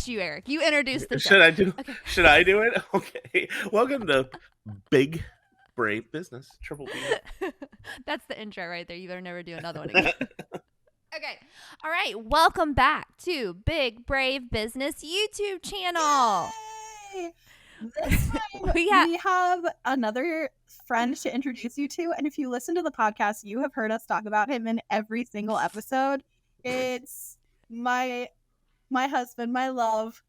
Yes, you, Eric. You introduced the show. Should I do? Okay. Should I do it? Okay. Welcome to Big Brave Business. Triple B. That's the intro right there. You better never do another one again. Okay. All right. Welcome back to Big Brave Business YouTube channel. Yay! This time we have another friend to introduce you to, and if you listen to the podcast, you have heard us talk about him in every single episode. It's my husband, my love,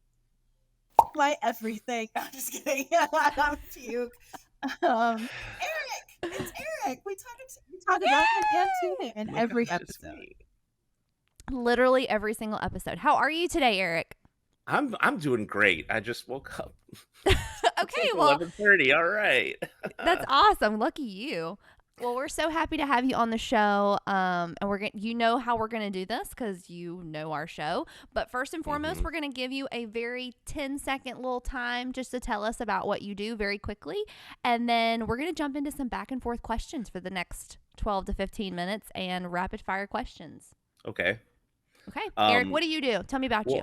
my everything. I'm just kidding. I'm puke. Eric, it's Eric. We talk about him and to him in every episode. Literally every single episode. How are you today, Eric? I'm doing great. I just woke up. Okay, well, 11:30. All right. That's awesome. Lucky you. Well, we're so happy to have you on the show. And you know how we're gonna do this because you know our show. But first and foremost, we're gonna give you a very 10-second little time just to tell us about what you do very quickly, and then we're gonna jump into some back and forth questions for the next 12 to 15 minutes and rapid fire questions. Okay. Okay, Eric, what do you do? Tell me about you.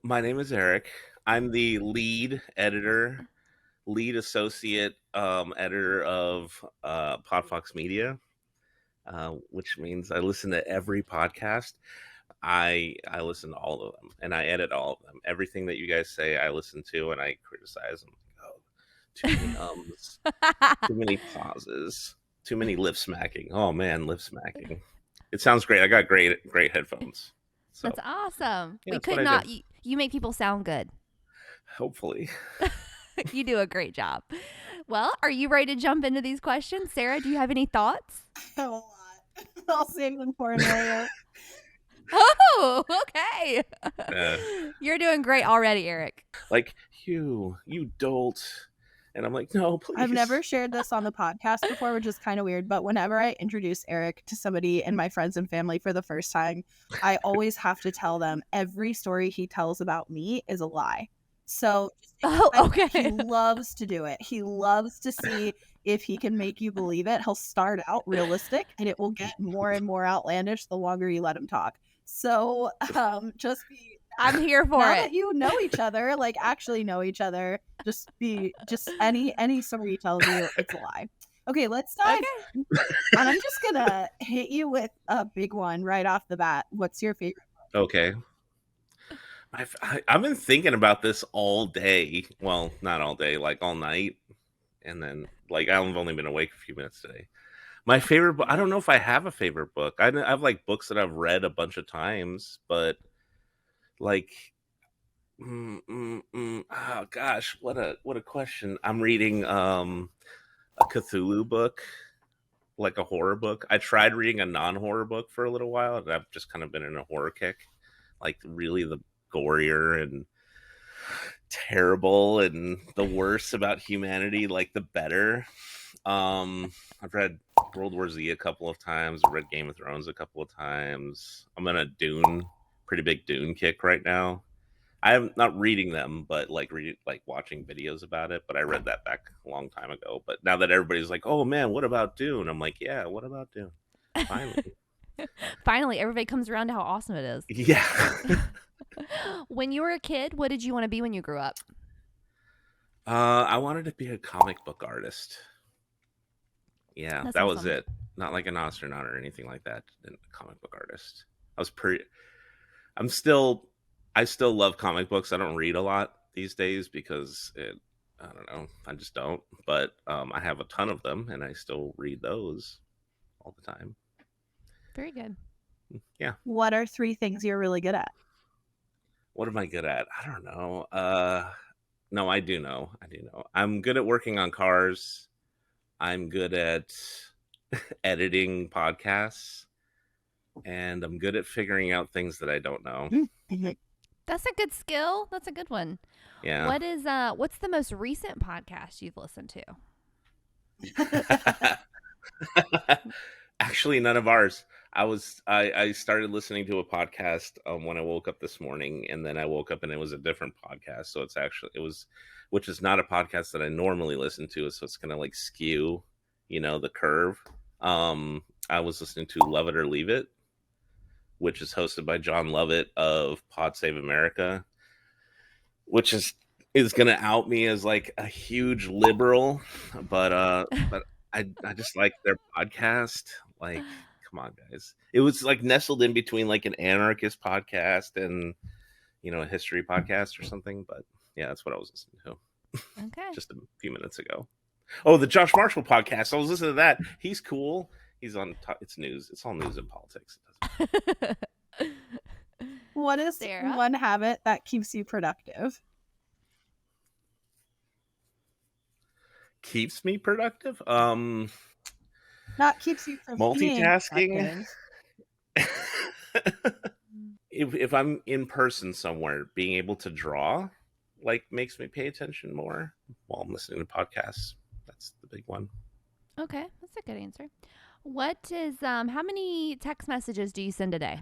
My name is Eric. I'm the lead associate editor of Podfox Media, which means I listen to every podcast. I listen to all of them, and I edit all of them. Everything that you guys say, I listen to, and I criticize them. Oh, too many ums, too many pauses, too many lip smacking. Oh man, lip smacking. It sounds great. I got great headphones. So, that's awesome. Yeah, we could not. You make people sound good. Hopefully. You do a great job. Well, are you ready to jump into these questions? Sarah, do you have any thoughts? I have a lot. I'll save them for later. Oh, okay. You're doing great already, Eric. Like, you dolt. And I'm like, no, please. I've never shared this on the podcast before, which is kind of weird. But whenever I introduce Eric to somebody in my friends and family for the first time, I always have to tell them every story he tells about me is a lie. So okay. He loves to do it. He loves to see if he can make you believe it. He'll start out realistic, and it will get more and more outlandish the longer you let him talk. So I'm here for now it. that you know each other, like actually know each other, just any story he tells you, it's a lie. Okay, let's dive. Okay. And I'm just gonna hit you with a big one right off the bat. What's your favorite book? Okay. I've been thinking about this all day. Well, not all day, like all night. And then, like, I've only been awake a few minutes today. My favorite book, I don't know if I have a favorite book. I have like books that I've read a bunch of times, but like, oh gosh, what a question. I'm reading a Cthulhu book, like a horror book. I tried reading a non-horror book for a little while, and I've just kind of been in a horror kick. Like, really, the gorier and terrible and the worse about humanity, like the better. I've read World War Z a couple of times. I've read Game of Thrones a couple of times. I'm in a pretty big Dune kick right now. I'm not reading them, but like watching videos about it. But I read that back a long time ago. But now that everybody's like, "Oh man, what about Dune?" I'm like, "Yeah, what about Dune?" Finally. Finally, everybody comes around to how awesome it is. Yeah. When you were a kid, what did you want to be when you grew up? I wanted to be a comic book artist. Yeah, That's that awesome. was it. Not like an astronaut or anything like that. A comic book artist. I still love comic books. I don't read a lot these days because I don't know. I just don't. But I have a ton of them, and I still read those all the time. Very good. Yeah. What are 3 things you're really good at? What am I good at? I don't know. No, I do know. I'm good at working on cars. I'm good at editing podcasts. And I'm good at figuring out things that I don't know. That's a good skill. That's a good one. Yeah. What's the most recent podcast you've listened to? Actually, none of ours. I started listening to a podcast when I woke up this morning, and then I woke up and it was a different podcast. So which is not a podcast that I normally listen to. So it's going to like skew, the curve. I was listening to Love It or Leave It, which is hosted by John Lovett of Pod Save America. which is gonna out me as like a huge liberal, but I just like their podcast. Like, come on, guys! It was like nestled in between like an anarchist podcast and a history podcast or something. But yeah, that's what I was listening to Okay. just a few minutes ago. Oh, the Josh Marshall podcast. I was listening to that. He's cool. He's on. It's news. It's all news and politics. What is Sarah? one habit that keeps you productive? Keeps me productive. Not keeps you from being Multitasking. productive. If I'm in person somewhere, being able to draw like makes me pay attention more while I'm listening to podcasts. That's the big one. Okay, that's a good answer. What is how many text messages do you send a day?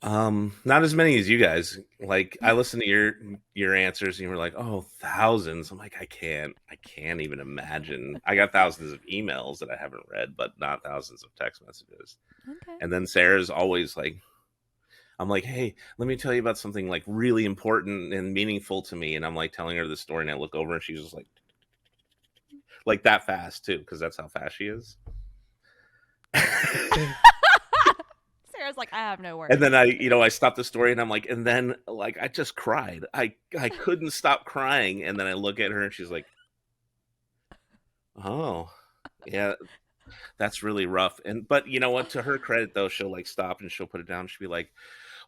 Not as many as you guys. Like, I listen to your answers and you were like, oh, thousands. I'm like, I can't even imagine. I got thousands of emails that I haven't read, but not thousands of text messages. Okay. And then Sarah's always like, I'm like, hey, let me tell you about something like really important and meaningful to me. And I'm like telling her the story and I look over and she's just like that fast too, because that's how fast she is. Sarah's like, I have no words. And then I stopped the story and I'm like, and then like I just cried. I couldn't stop crying. And then I look at her and she's like, oh, yeah, that's really rough. But you know what? To her credit, though, she'll like stop and she'll put it down. She'll be like,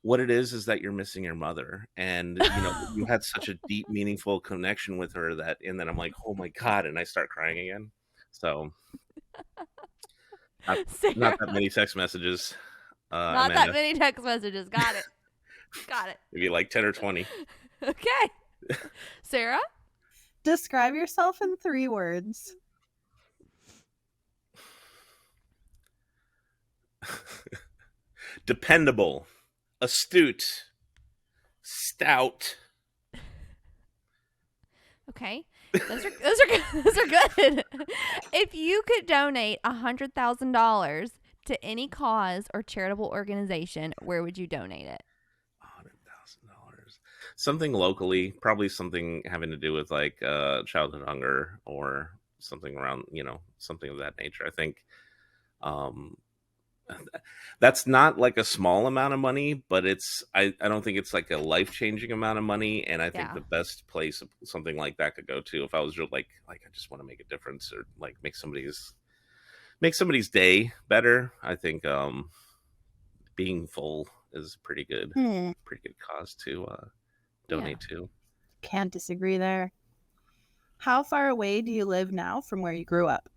what it is that you're missing your mother. And, you had such a deep, meaningful connection with her and then I'm like, oh my God. And I start crying again. So not that many text messages. Not Amanda. that many text messages. Got it. Got it. Maybe like 10 or 20. Okay. Sarah? Describe yourself in 3 words. Dependable, astute, stout. Okay. Those are good. If you could donate $100,000 to any cause or charitable organization, where would you donate it? $100,000. Something locally, probably something having to do with like childhood hunger or something around, something of that nature. I think that's not like a small amount of money, but I don't think it's like a life-changing amount of money. And I think the best place something like that could go to, if I was really like I just want to make a difference or like make somebody's day better, I think being full is pretty good cause to donate to. Can't disagree there. How far away do you live now from where you grew up?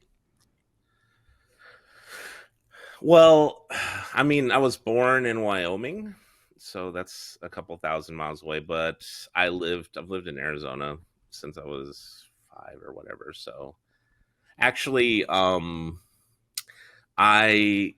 Well, I mean, I was born in Wyoming, so that's a couple thousand miles away, but I've lived in Arizona since I was 5 or whatever. So actually, I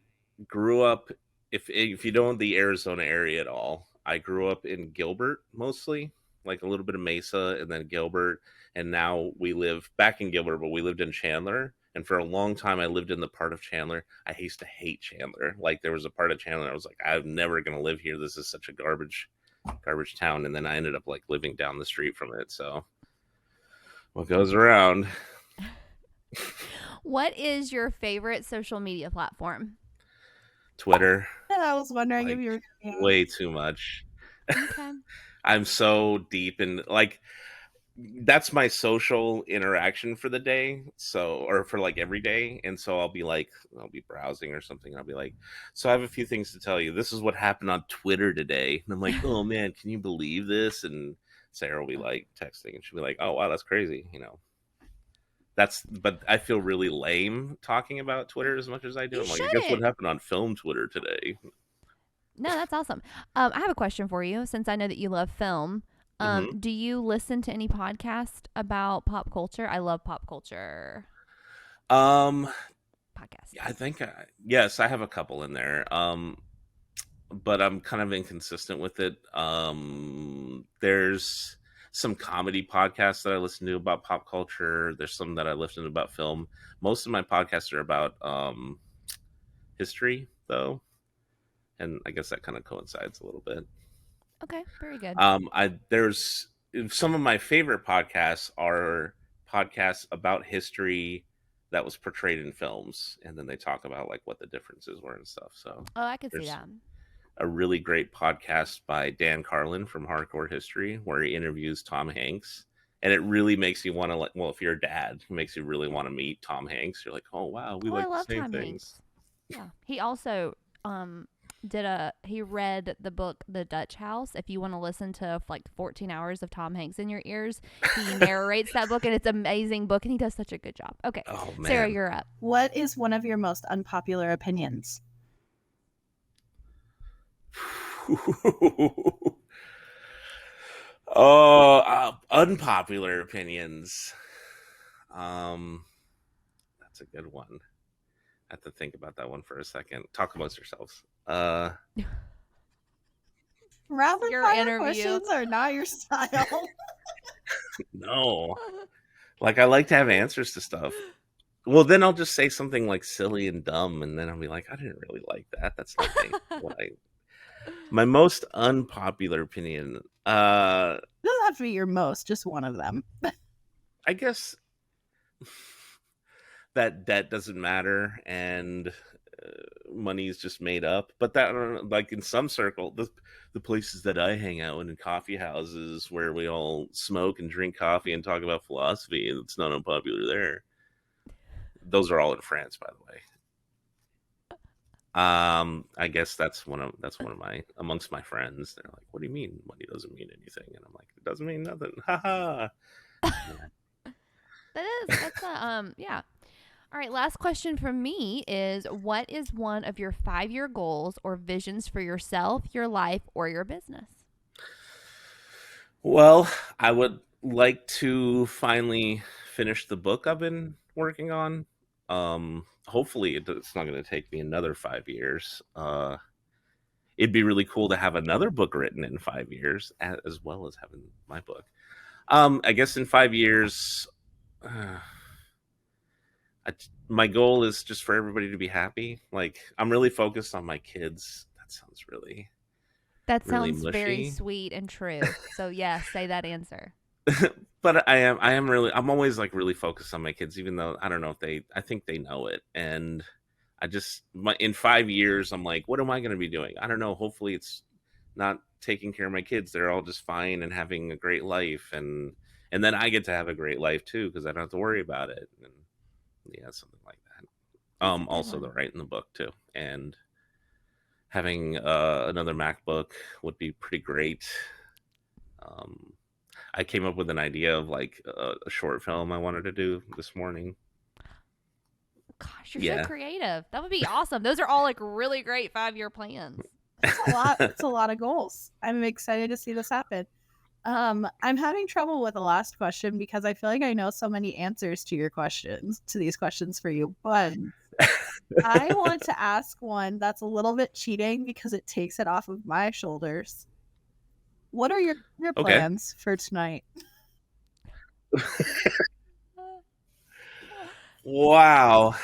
grew up, if you don't know the Arizona area at all, I grew up in Gilbert mostly, like a little bit of Mesa and then Gilbert. And now we live back in Gilbert, but we lived in Chandler. And for a long time, I lived in the part of Chandler. I used to hate Chandler. Like, there was a part of Chandler I was like, I'm never going to live here. This is such a garbage town. And then I ended up like living down the street from it. So what goes around. What is your favorite social media platform? Twitter. Yeah, I was wondering if you were way too much. Okay. I'm so deep in like that's my social interaction for the day, or for like every day. And so I'll be browsing or something, and I'll be like, so I have a few things to tell you. This is what happened on Twitter today. And I'm like, oh man, can you believe this? And Sarah will be like texting and she'll be like, oh wow, that's crazy. But I feel really lame talking about Twitter as much as I do. I'm like, guess what happened on film Twitter today? No, that's awesome. I have a question for you, since I know that you love film. Do you listen to any podcast about pop culture? I love pop culture podcasts. I think yes, I have a couple in there. But I'm kind of inconsistent with it. There's some comedy podcasts that I listen to about pop culture. There's some that I listen to about film. Most of my podcasts are about history, though, and I guess that kind of coincides a little bit. Okay, very good. There's some of my favorite podcasts are podcasts about history that was portrayed in films, and then they talk about like what the differences were and stuff. So Oh, I could see there's that. a really great podcast by Dan Carlin from Hardcore History where he interviews Tom Hanks. And it really makes you want to like. Well, if you're a dad, it makes you really want to meet Tom Hanks. You're like, oh wow, we Oh, I like the love same Tom things. Hanks. Yeah. He also he read the book The Dutch House. If you want to listen to like 14 hours of Tom Hanks in your ears, he narrates that book and it's an amazing book and he does such a good job. Okay. Oh Sarah, man. you're up. What is one of your most unpopular opinions? Oh, unpopular opinions. That's a good one. I have to think about that one for a second. Talk amongst yourselves. Rapid Your fire interview. questions are not your style. No. Like, I like to have answers to stuff. Well, then I'll just say something like silly and dumb, and then I'll be like, I didn't really like that. That's not what I. My most unpopular opinion. It doesn't have to be your most, just one of them. I guess that debt doesn't matter and money is just made up. But that, like in some circle, the places that I hang out in coffee houses where we all smoke and drink coffee and talk about philosophy, it's not unpopular there. Those are all in France, by the way. I guess that's one of my amongst my friends. They're like, "What do you mean money doesn't mean anything?" And I'm like, "It doesn't mean nothing." Ha ha. That's yeah. All right, last question from me is what is one of your 5-year goals or visions for yourself, your life, or your business? Well, I would like to finally finish the book I've been working on. Hopefully it's not going to take me another 5 years. It'd be really cool to have another book written in 5 years as well as having my book. I guess in 5 years, my goal is just for everybody to be happy. Like, I'm really focused on my kids. That sounds really Really mushy. very sweet and true. So yes, say that answer. But I'm always like really focused on my kids, even though I don't know if I think they know it. And in 5 years, I'm like, what am I going to be doing? I don't know. Hopefully it's not taking care of my kids. They're all just fine and having a great life. And then I get to have a great life too, because I don't have to worry about it. And yeah, something like that. Also the writing the book too. And having another MacBook would be pretty great. I came up with an idea of like a short film I wanted to do this morning. Gosh, you're so creative. That would be awesome. Those are all like really great 5-year plans. It's a lot. It's a lot of goals. I'm excited to see this happen. I'm having trouble with the last question because I feel like I know so many answers to these questions for you, but I want to ask one that's a little bit cheating because it takes it off of my shoulders. What are your plans for tonight? Wow.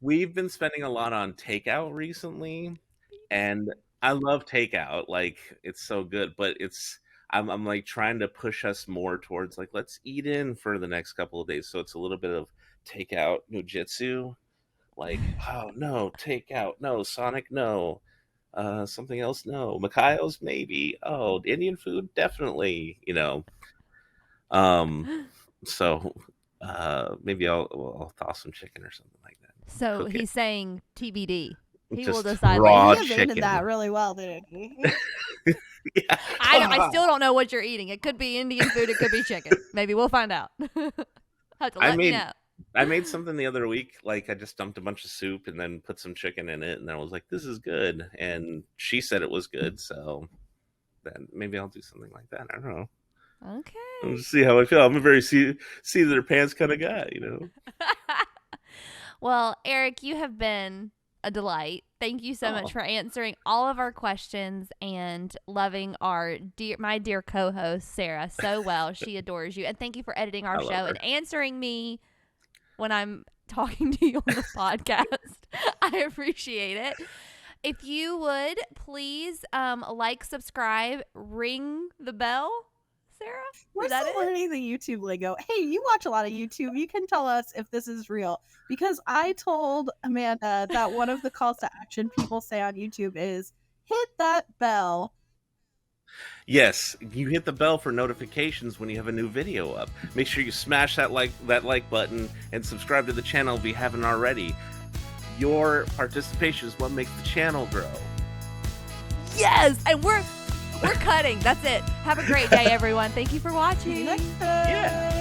We've been spending a lot on takeout recently, and I love takeout. Like, it's so good, but I'm like trying to push us more towards like, let's eat in for the next couple of days. So it's a little bit of takeout jujitsu. Like, oh no, takeout, no, Sonic, no. Something else, no. Mikhail's, maybe. Oh, Indian food, definitely. So maybe I'll toss some chicken or something like that. So he's saying TBD. He Just will decide raw later. He evaded that really well, didn't he? Yeah. I still don't know what you're eating. It could be Indian food. It could be chicken. Maybe we'll find out. Have to let me know. I made something the other week. Like, I just dumped a bunch of soup and then put some chicken in it, and I was like, "This is good." And she said it was good, so then maybe I'll do something like that. I don't know. Okay. I'll just see how I feel. I'm a very see their pants kind of guy, Well, Eric, you have been a delight. Thank you so much for answering all of our questions and loving my dear co-host Sarah so well. She adores you, and thank you for editing our show and answering me when I'm talking to you on the podcast. I appreciate it. If you would please like, subscribe, ring the bell, Sarah. We're still learning the YouTube lingo. Hey, you watch a lot of YouTube. You can tell us if this is real. Because I told Amanda that one of the calls to action people say on YouTube is hit that bell. Yes, you hit the bell for notifications when you have a new video up. Make sure you smash that like button and subscribe to the channel if you haven't already. Your participation is what makes the channel grow. Yes, and we're cutting. That's it. Have a great day, everyone. Thank you for watching. Next time. Yeah.